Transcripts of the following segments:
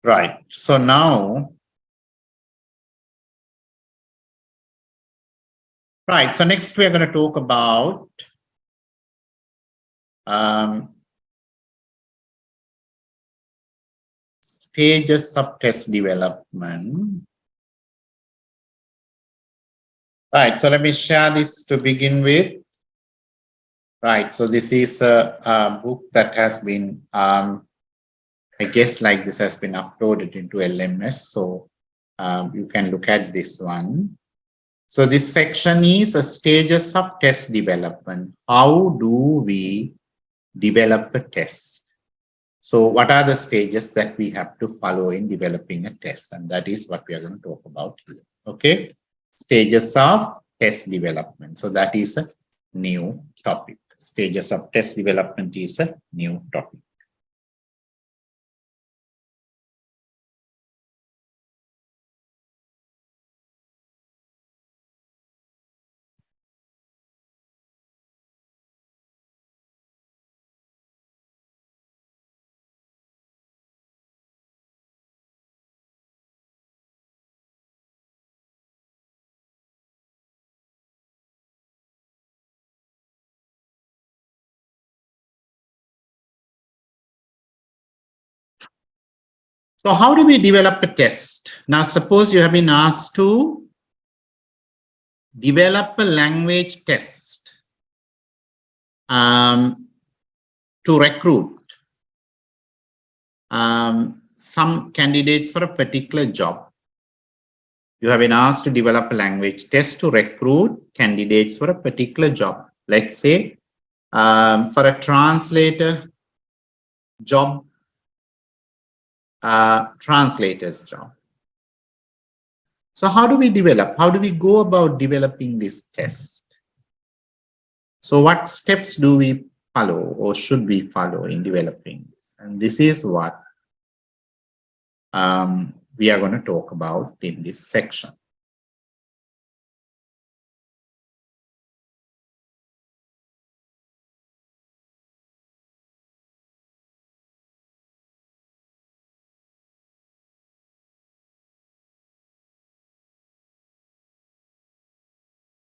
Right. So now, right. So next we are going to talk about stages of test development. Right. So let me share this to begin with. Right. So this is a book that has been, I guess, like this has been uploaded into LMS. So you can look at this one. So this section is stages of test development. How do we develop a test? So what are the stages that we have to follow in developing a test? And that is what we are going to talk about here. Okay. Stages of test development. So that is a new topic. Stages of test development is a new topic. So how do we develop a test? Now, suppose you have been asked to develop a language test to recruit some candidates for a particular job. You have been asked to develop a language test to recruit candidates for a particular job. Let's say for a translator job, translator's job. So how do we develop? How do we go about developing this test? So what steps do we follow or should we follow in developing this? And this is what we are going to talk about in this section.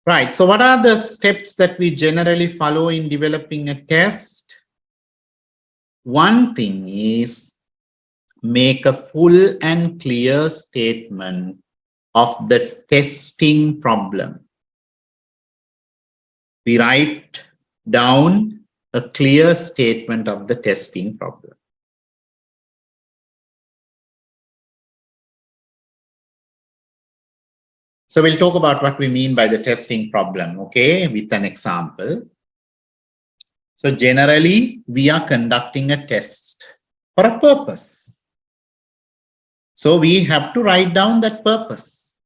Right. So what are the steps that we generally follow in developing a test? One thing is make a full and clear statement of the testing problem. We write down a clear statement of the testing problem. So we'll talk about what we mean by the testing problem, okay, with an example. So generally, we are conducting a test for a purpose. So we have to write down that purpose,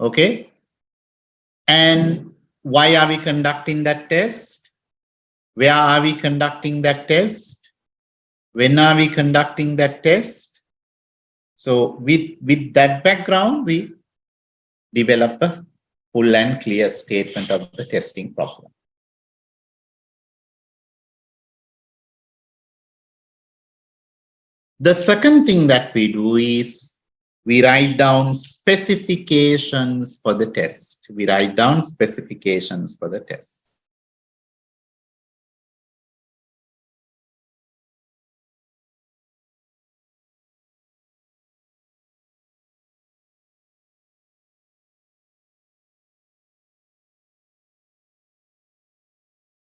okay? And why are we conducting that test? Where are we conducting that test? When are we conducting that test? So with that background, we develop a full and clear statement of the testing problem. The second thing that we do is we write down specifications for the test. We write down specifications for the test.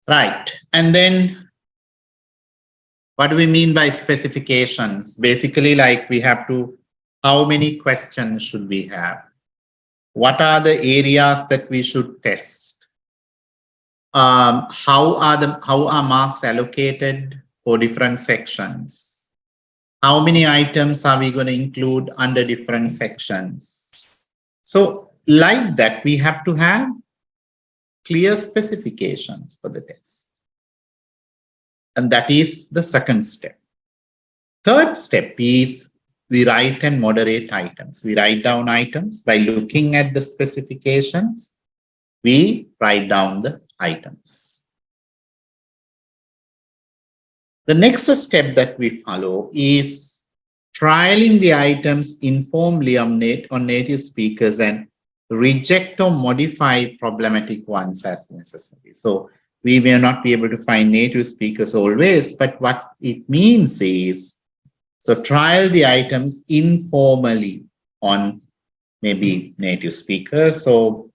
Right. And then what do we mean by specifications? Basically, like we have to, how many questions should we have? What are the areas that we should test? How are marks allocated for different sections? How many items are we going to include under different sections? So like that, we have to have clear specifications for the test. And that is the second step. Third step is we write and moderate items. We write down items by looking at the specifications. We write down the items. The next step that we follow is trialing the items informally on native speakers, and reject or modify problematic ones as necessary. So we may not be able to find native speakers always, but what it means is, so trial the items informally on maybe native speakers or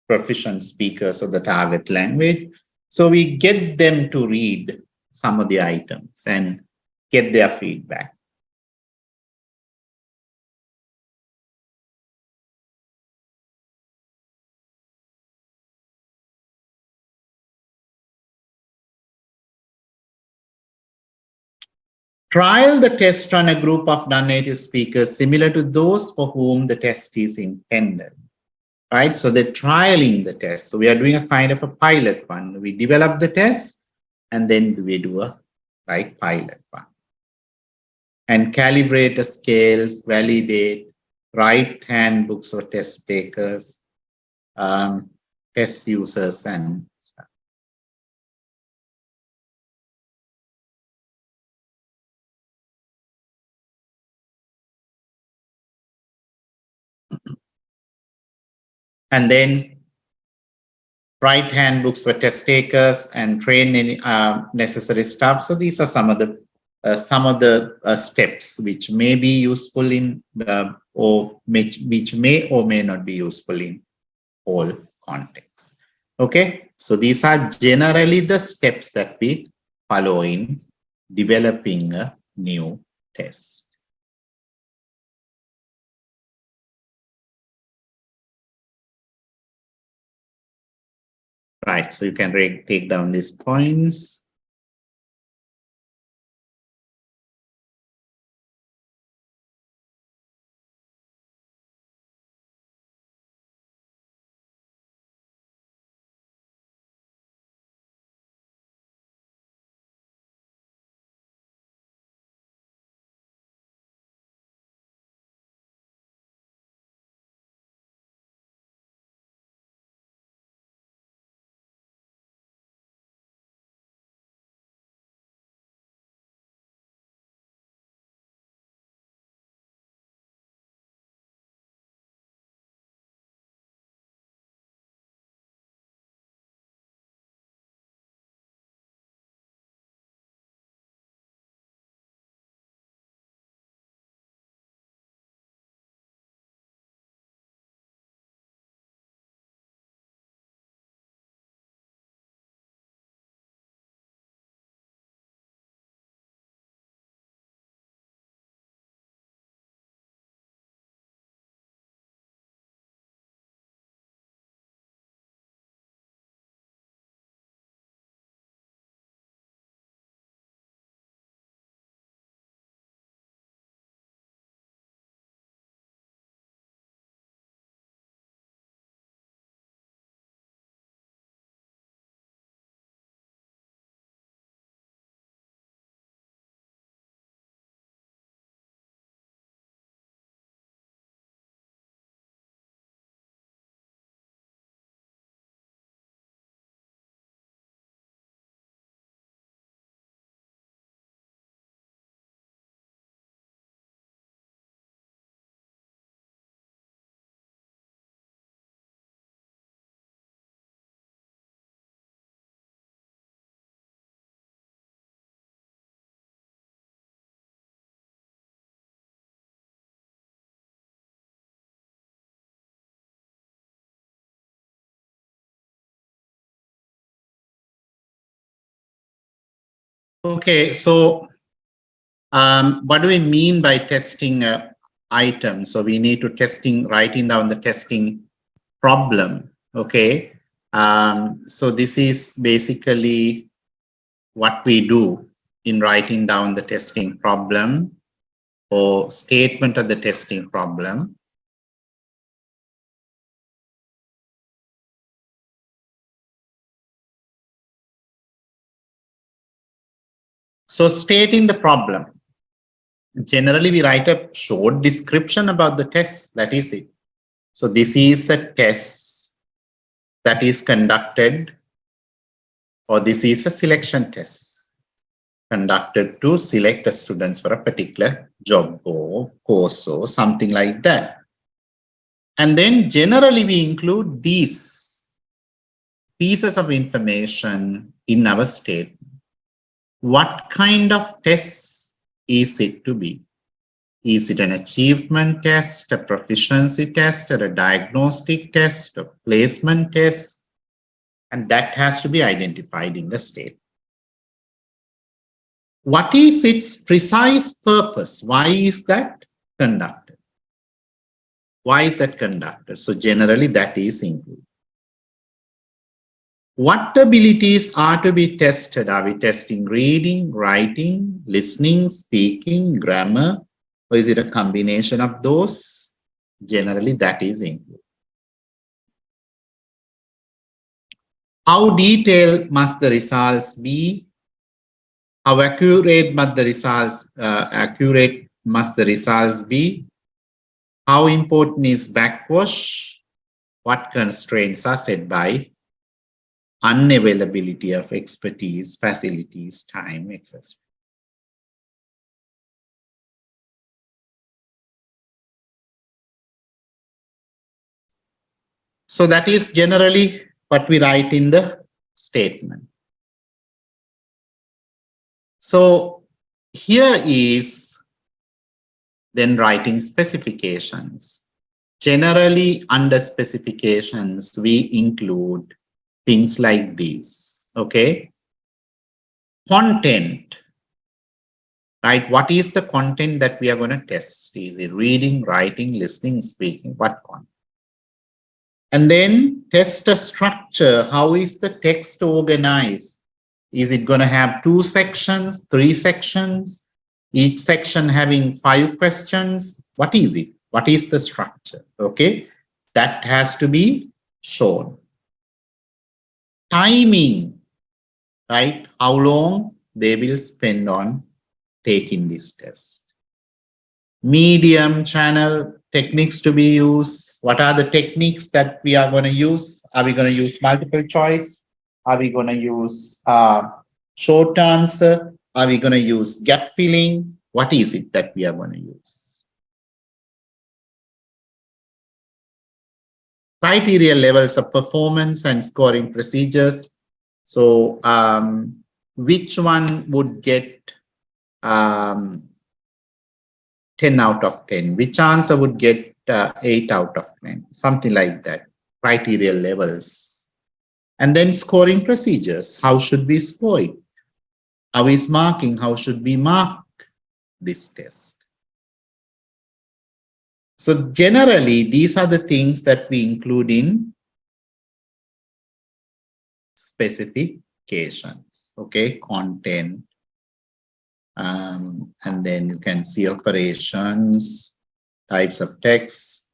proficient speakers of the target language. So we get them to read some of the items and get their feedback. Trial the test on a group of non-native speakers similar to those for whom the test is intended. Right? So they're trialing the test. So we are doing a kind of a pilot one. We develop the test and then we do a pilot one. And calibrate the scales, validate, write handbooks for test takers, test users, and then write handbooks for test takers and train any necessary stuff. So these are some of the steps which may be useful in or which may or may not be useful in all contexts. Okay, so these are generally the steps that we follow in developing a new test. Right, so you can take down these points. Okay, so what do we mean by testing items? So we need to writing down the testing problem. Okay, so this is basically what we do in writing down the testing problem or statement of the testing problem. So stating the problem. Generally, we write a short description about the test. That is it. So this is a test that is conducted, or this is a selection test. conducted to select the students for a particular job or course or something like that. And then generally we include these pieces of information in our statement. What kind of test is it to be? Is it an achievement test, a proficiency test, or a diagnostic test, a placement test? And that has to be identified in the statement. What is its precise purpose? Why is that conducted? Why is that conducted? So generally that is included. What abilities are to be tested? Are we testing reading, writing, listening, speaking, grammar? Or is it a combination of those? Generally that is included. How detailed must the results be? How accurate must the results be? How important is backwash? What constraints are set by unavailability of expertise, facilities, time, etc. So that is generally what we write in the statement. So here is then writing specifications. Generally under specifications, we include things like these, okay? Content, right? What is the content that we are going to test? Is it reading, writing, listening, speaking? What content? And then test a structure. How is the text organized? Is it going to have 2 sections, 3 sections, each section having 5 questions? What is it? What is the structure? Okay, that has to be shown. Timing, right? How long they will spend on taking this test. Medium, channel, techniques to be used. What are the techniques that we are going to use? Are we going to use multiple choice? Are we going to use short answer? Are we going to use gap filling? What is it that we are going to use? Criteria levels of performance and scoring procedures. So which one would get 10 out of 10? Which answer would get 8 out of 10? Something like that. Criteria levels. And then scoring procedures. How should we score it? How is marking? How should we mark this test? So generally, these are the things that we include in specifications. Okay, content. And then you can see operations, types of text,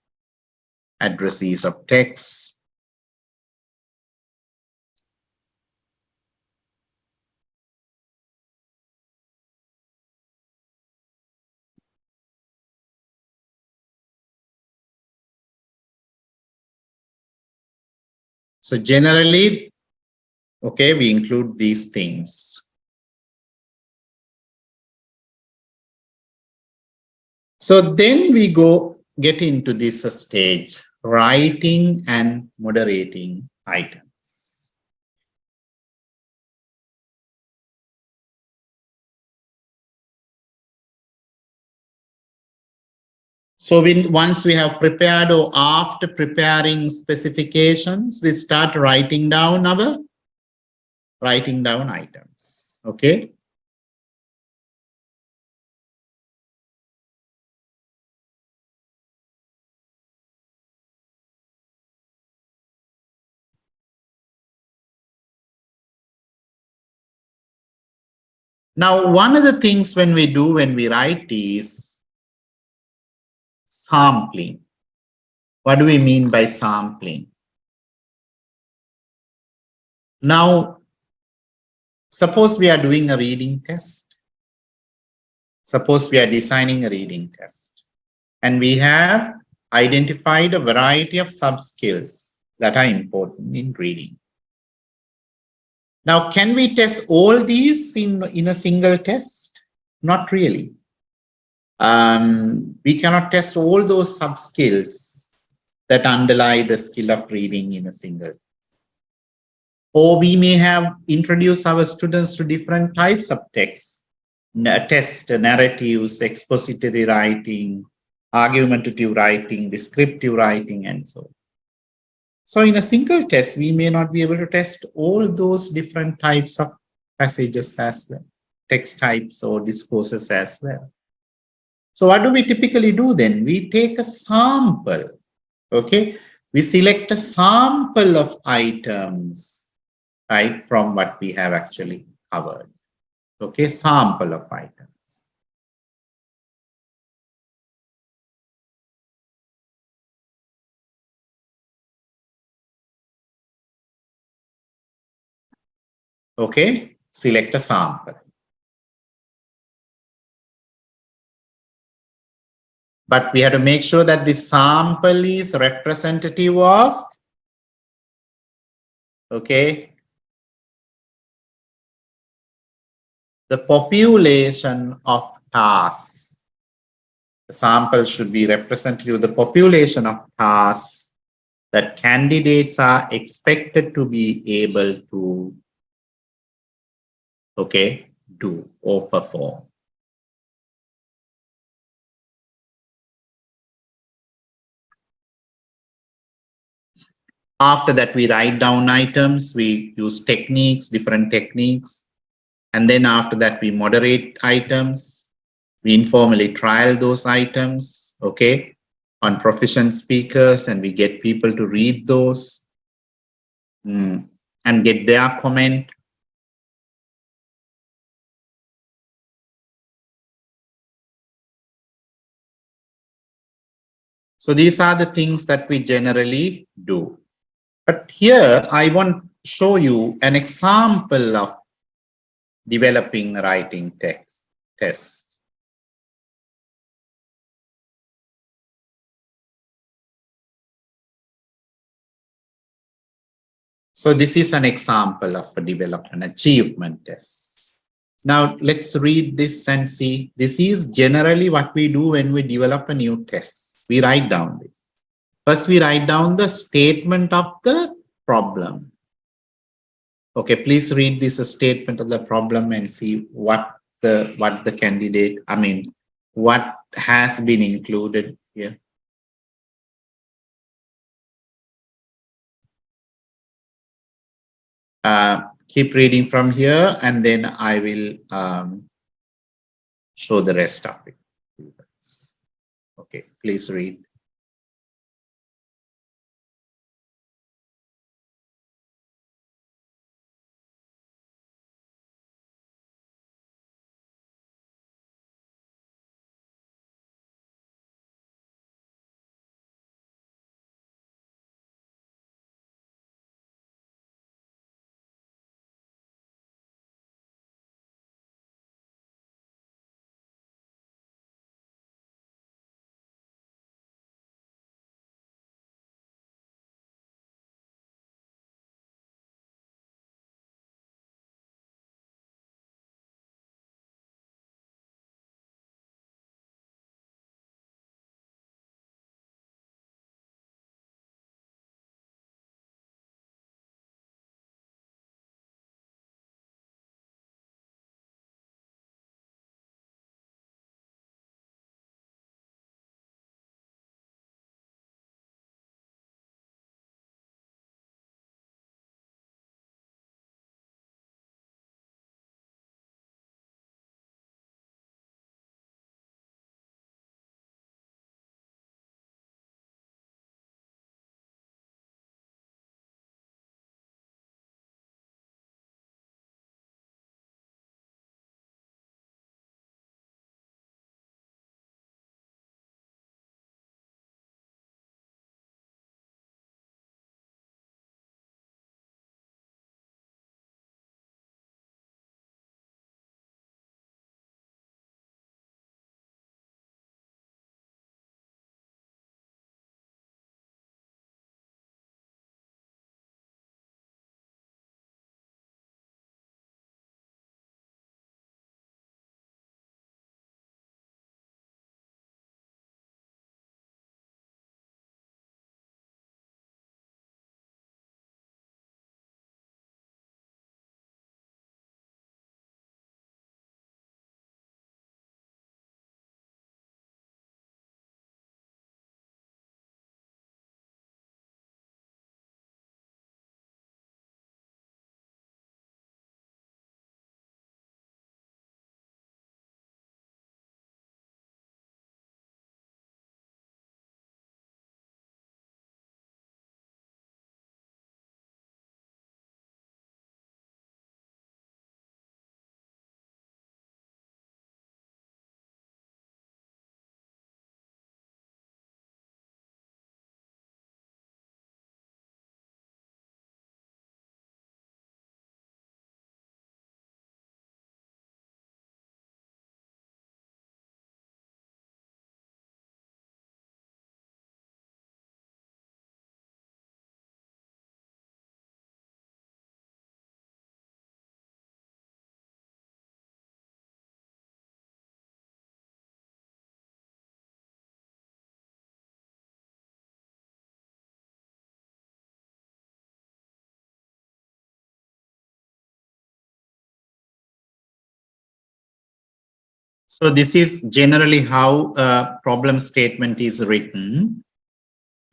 addresses of text. So generally, okay, we include these things. So then we get into this stage, writing and moderating items. So once we have prepared or after preparing specifications, we start writing down items. Okay. Now, one of the things when we write is sampling. What do we mean by sampling? Now, suppose we are doing a reading test. Suppose we are designing a reading test. And we have identified a variety of sub-skills that are important in reading. Now, can we test all these in a single test? Not really. We cannot test all those sub skills that underlie the skill of reading in a single. Or we may have introduced our students to different types of texts, test narratives, expository writing, argumentative writing, descriptive writing, and so on. So in a single test, we may not be able to test all those different types of passages as well, text types or discourses as well. So what do we typically do then? We take a sample, okay? We select a sample of items, right, from what we have actually covered, okay? Sample of items. Okay, select a sample. But we have to make sure that the sample is representative of, okay, the population of tasks. The sample should be representative of the population of tasks that candidates are expected to be able to, okay, do or perform. After that, we write down items, we use techniques, different techniques. And then after that, we moderate items. We informally trial those items, okay, on proficient speakers, and we get people to read those and get their comment. So these are the things that we generally do. But here I want to show you an example of developing writing test. So this is an example of a development achievement test. Now let's read this and see. This is generally what we do when we develop a new test. We write down this. First, we write down the statement of the problem. Okay, please read this statement of the problem and see what the candidate, I mean, what has been included here. Keep reading from here, and then I will show the rest of it. Okay, please read. So this is generally how a problem statement is written.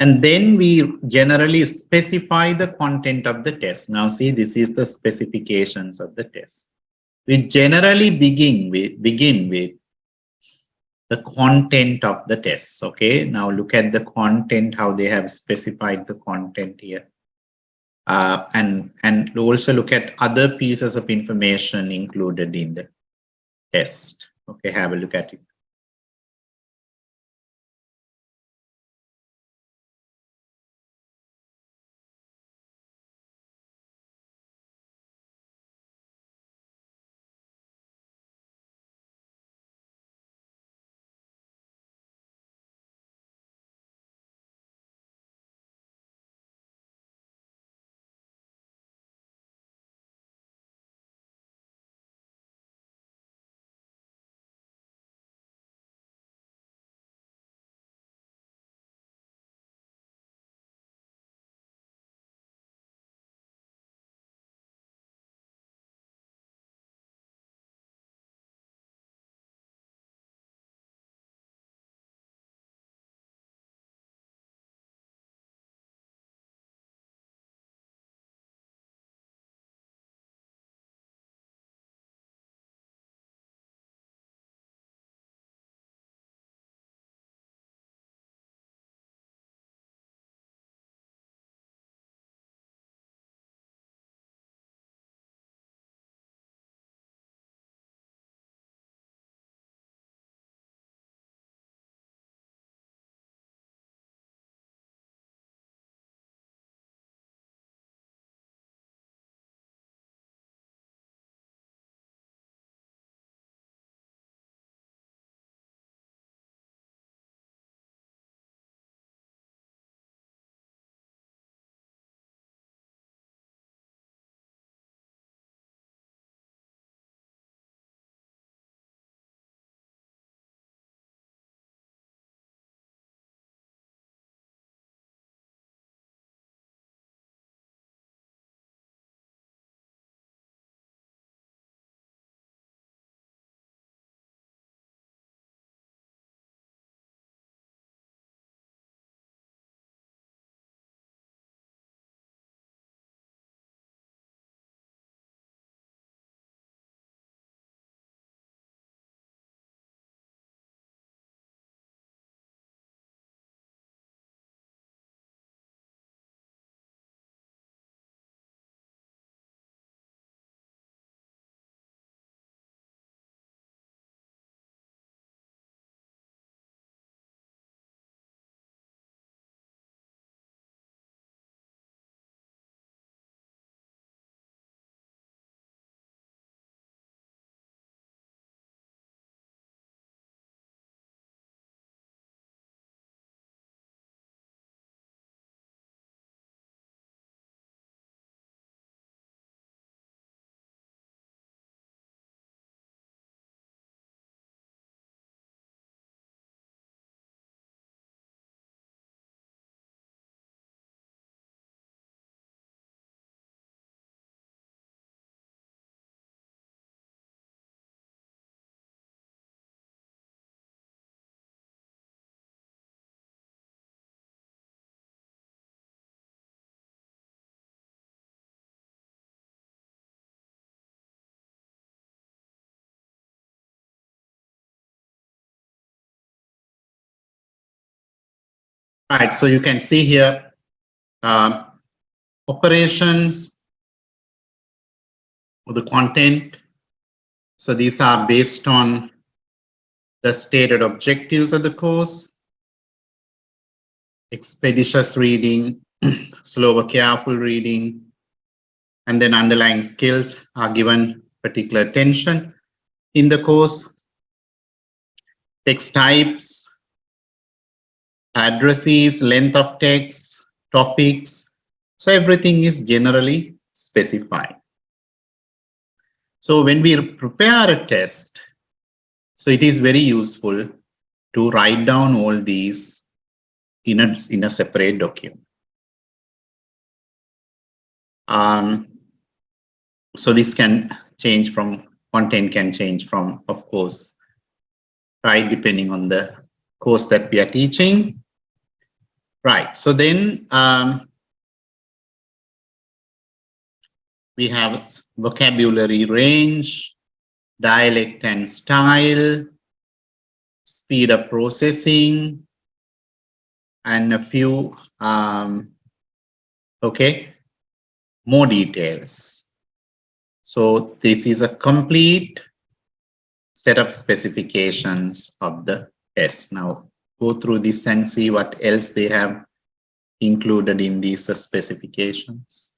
And then we generally specify the content of the test. Now see, this is the specifications of the test. We generally begin with the content of the tests. Okay, now look at the content, how they have specified the content here. And also look at other pieces of information included in the test. Okay, have a look at it. Right, so you can see here operations, the content. So these are based on the stated objectives of the course. Expeditious reading, slower, careful reading, and then underlying skills are given particular attention in the course. Text types, addresses, length of text, topics. So everything is generally specified. So when we prepare a test, so it is very useful to write down all these in a separate document. So this can change from, content can change from, of course, right? Depending on the course that we are teaching. Right. So then we have vocabulary range, dialect and style, speed of processing, and a few, more details. So this is a complete set of specifications of the test. Now go through this and see what else they have included in these specifications.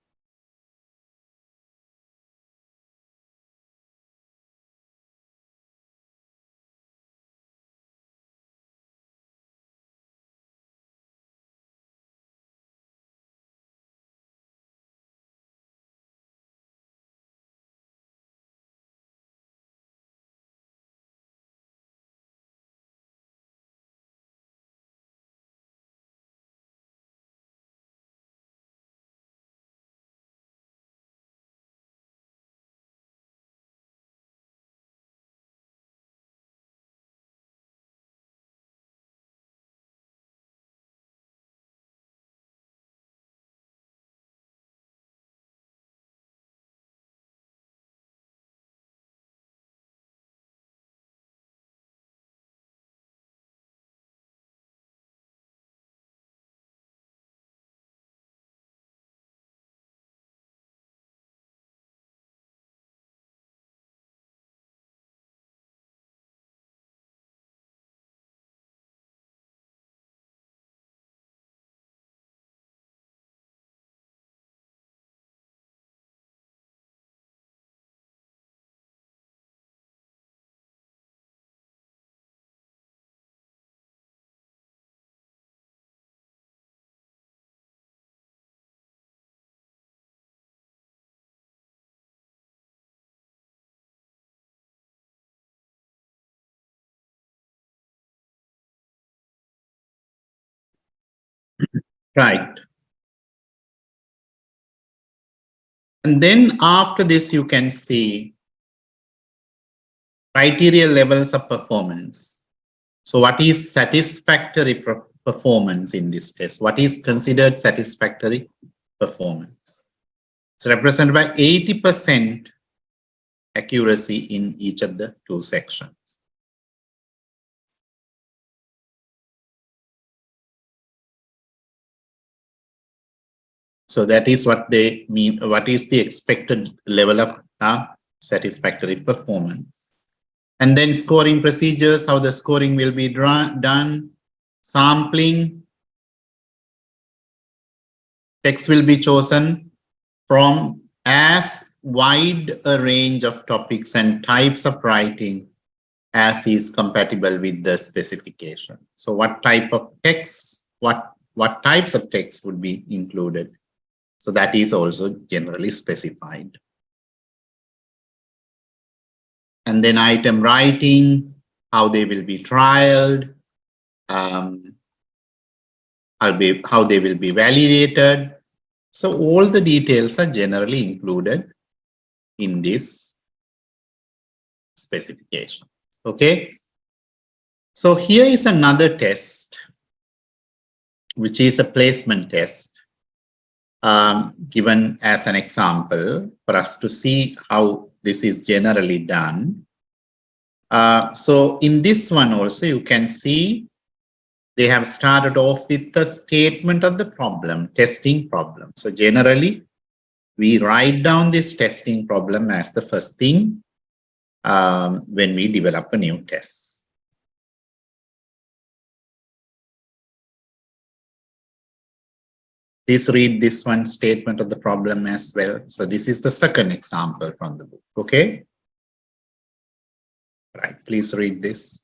Right. And then after this, you can see criteria levels of performance. So what is satisfactory performance in this test? What is considered satisfactory performance? It's represented by 80% accuracy in each of the two sections. So that is what they mean. What is the expected level of satisfactory performance? And then scoring procedures, how the scoring will be done, sampling, text will be chosen from as wide a range of topics and types of writing as is compatible with the specification. So what type of text, what types of text would be included? So that is also generally specified. And then item writing, how they will be trialed, how they will be validated. So all the details are generally included in this specification. Okay. So here is another test, which is a placement test, given as an example for us to see how this is generally done. So in this one also, you can see they have started off with the statement of the problem, testing problem. So generally, we write down this testing problem as the first thing when we develop a new test. Please read this one statement of the problem as well. So this is the second example from the book. Okay. Right. Please read this.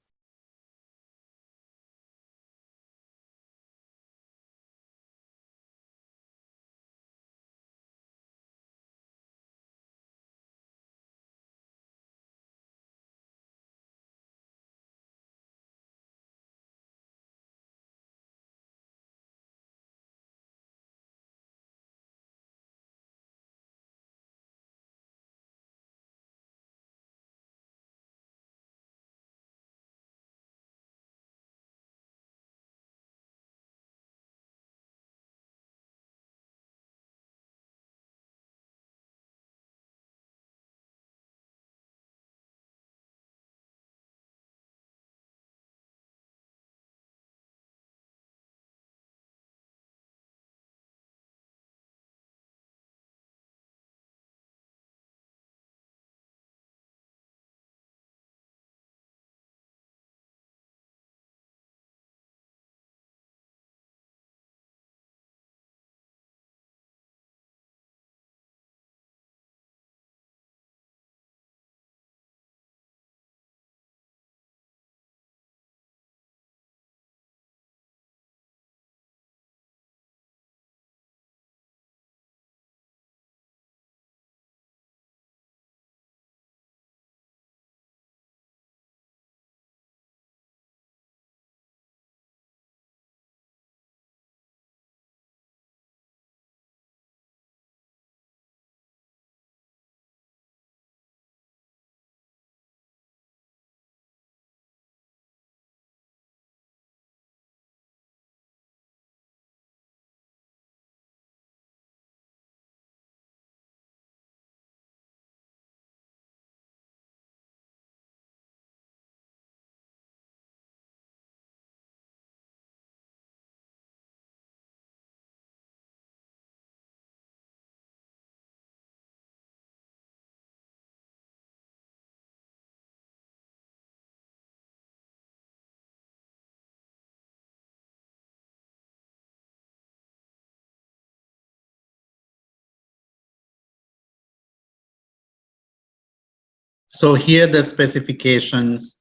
So here the specifications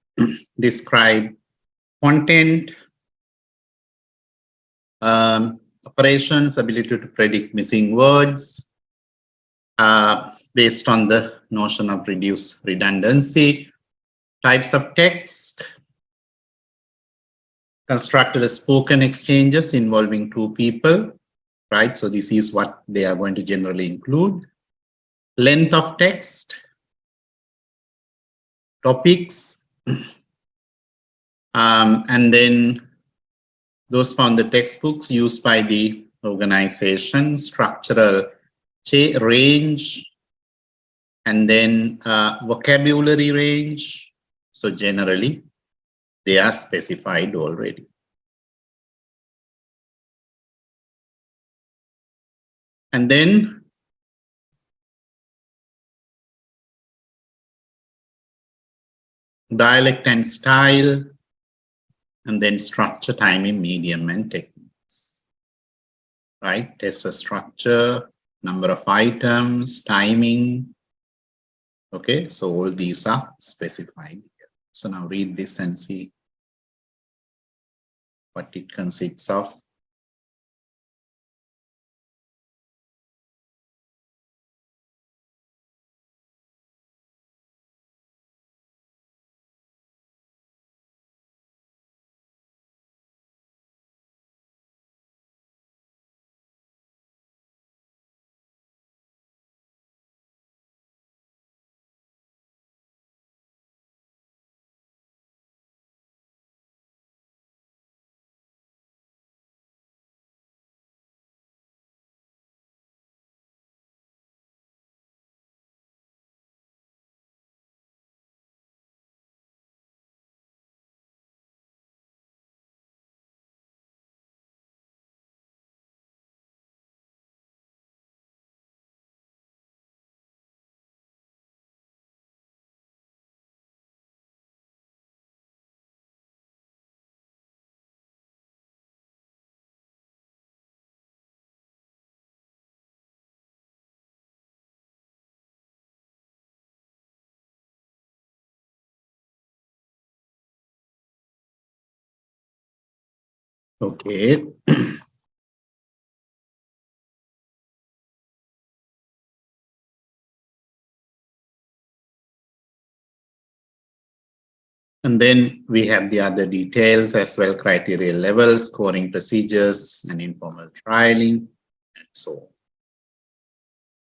describe content, operations, ability to predict missing words, based on the notion of reduced redundancy, types of text, constructed as spoken exchanges involving two people, right? So this is what they are going to generally include. Length of text, topics, and then those found the textbooks used by the organization, structural range, and then vocabulary range. So generally, they are specified already. And then dialect and style, and then structure, timing, medium, and techniques. Right? There's a structure, number of items, timing. Okay, so all these are specified here. So now read this and see what it consists of. Okay. And then we have the other details as well, criteria levels, scoring procedures, and informal trialing, and so on.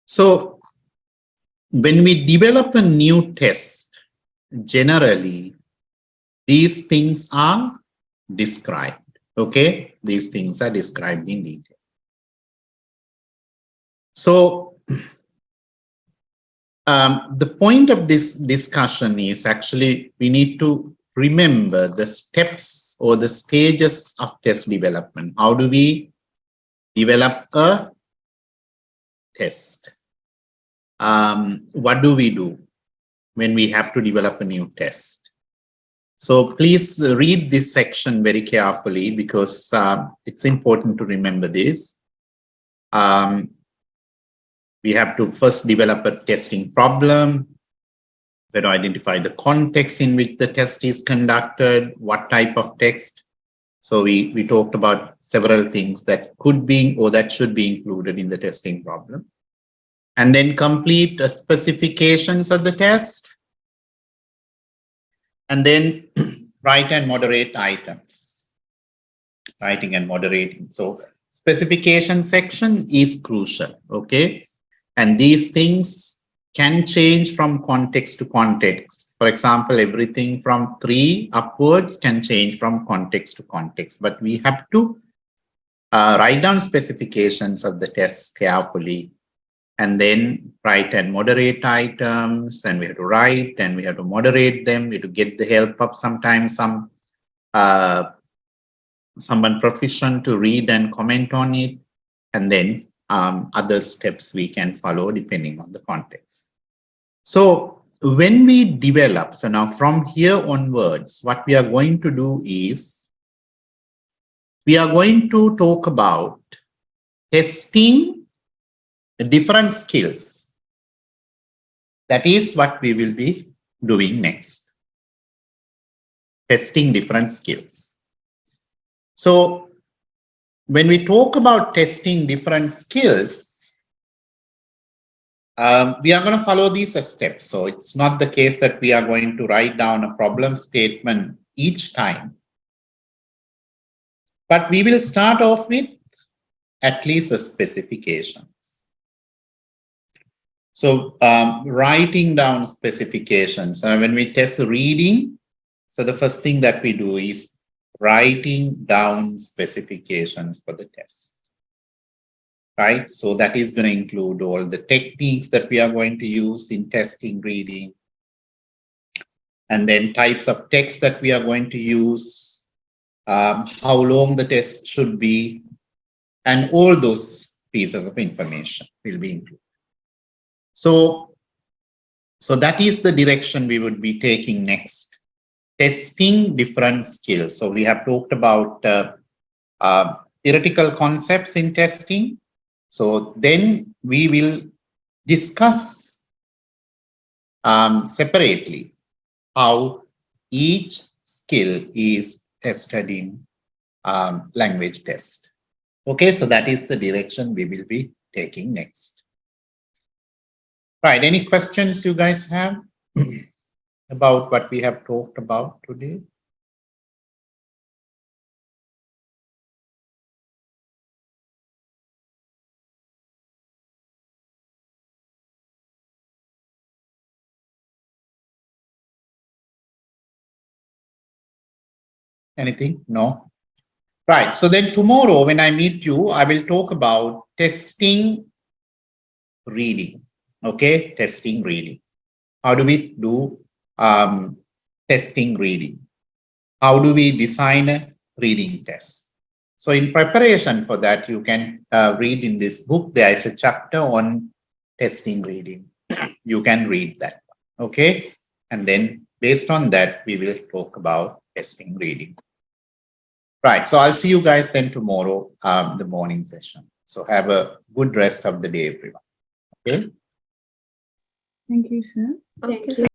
So when we develop a new test, generally, these things are described. Okay, these things are described in detail. So the point of this discussion is actually we need to remember the steps or the stages of test development. How do we develop a test? What do we do when we have to develop a new test? So please read this section very carefully because it's important to remember this. We have to first develop a testing problem, then identify the context in which the test is conducted, what type of text. So we talked about several things that could be or that should be included in the testing problem. And then complete the specifications of the test. And then write and moderate items. Writing and moderating. So specification section is crucial, okay? And these things can change from context to context. For example, everything from 3 upwards can change from context to context, but we have to write down specifications of the tests carefully and then write and moderate items, and we have to write and we have to moderate them. We have to get the help of sometimes someone proficient to read and comment on it, and then other steps we can follow depending on the context. So when we develop, so now from here onwards, what we are going to do is we are going to talk about testing the different skills. That is what we will be doing next. Testing different skills. So when we talk about testing different skills, we are going to follow these steps. So it's not the case that we are going to write down a problem statement each time. But we will start off with at least the specifications. So writing down specifications. When we test reading, so the first thing that we do is writing down specifications for the test. Right? So that is going to include all the techniques that we are going to use in testing reading, and then types of text that we are going to use, how long the test should be, and all those pieces of information will be included. So that is the direction we would be taking next. Testing different skills. So we have talked about theoretical concepts in testing. So then we will discuss separately how each skill is tested in language test. Okay, so that is the direction we will be taking next. Right, any questions you guys have about what we have talked about today? Anything? No? Right. So then tomorrow when I meet you, I will talk about testing reading. Okay. Testing reading. How do we do testing reading? How do we design a reading test? So in preparation for that, you can read in this book. There is a chapter on testing reading. You can read that. Okay. And then based on that, we will talk about testing reading. Right. So I'll see you guys then tomorrow, the morning session. So have a good rest of the day, everyone. Okay. Thank you, sir. Thank you, sir.